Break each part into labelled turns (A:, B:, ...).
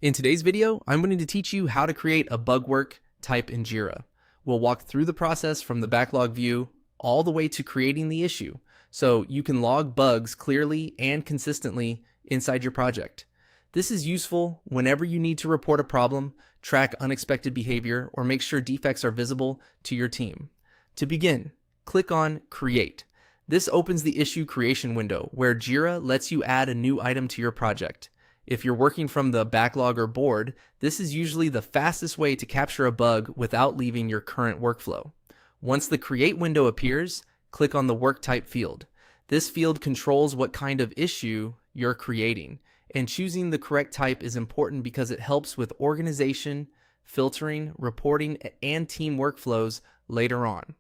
A: In today's video, I'm going to teach you how to create a bug work type in Jira. We'll walk through the process from the backlog view all the way to creating the issue, so you can log bugs clearly and consistently inside your project. This is useful whenever you need to report a problem, track unexpected behavior, or make sure defects are visible to your team. To begin, click on Create. This opens the issue creation window where Jira lets you add a new item to your project. If you're working from the backlog or board, this is usually the fastest way to capture a bug without leaving your current workflow. Once the Create window appears, click on the Work Type field. This field controls what kind of issue you're creating, and choosing the correct type is important because it helps with organization, filtering, reporting, and team workflows later on.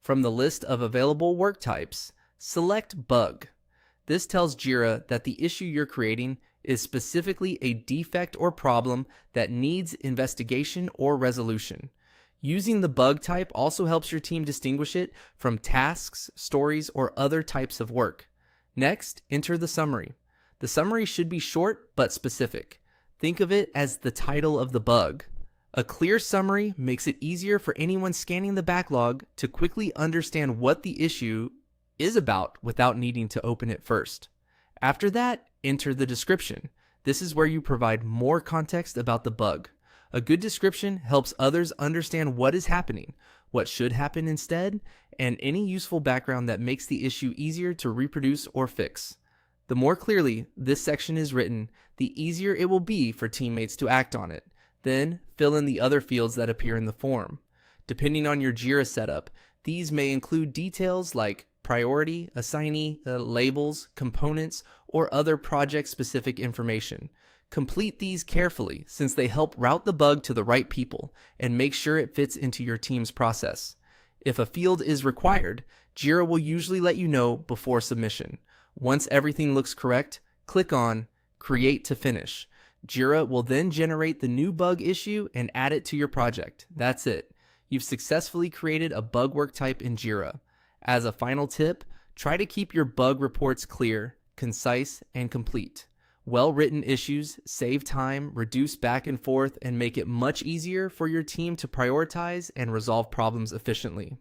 A: From the list of available work types, select Bug. This tells Jira that the issue you're creating is specifically a defect or problem that needs investigation or resolution. Using the bug type also helps your team distinguish it from tasks, stories, or other types of work. Next, enter the summary. The summary should be short but specific. Think of it as the title of the bug. A clear summary makes it easier for anyone scanning the backlog to quickly understand what the issue is about without needing to open it first. After that, enter the description. This is where you provide more context about the bug. A good description helps others understand what is happening, what should happen instead, and any useful background that makes the issue easier to reproduce or fix. The more clearly this section is written, the easier it will be for teammates to act on it. Then, fill in the other fields that appear in the form. Depending on your Jira setup, these may include details like priority, assignee, labels, components, or other project-specific information. Complete these carefully since they help route the bug to the right people and make sure it fits into your team's process. If a field is required, Jira will usually let you know before submission. Once everything looks correct, click on Create to finish. Jira will then generate the new bug issue and add it to your project. That's it. You've successfully created a bug work type in Jira. As a final tip, try to keep your bug reports clear, concise, and complete. Well-written issues save time, reduce back and forth, and make it much easier for your team to prioritize and resolve problems efficiently.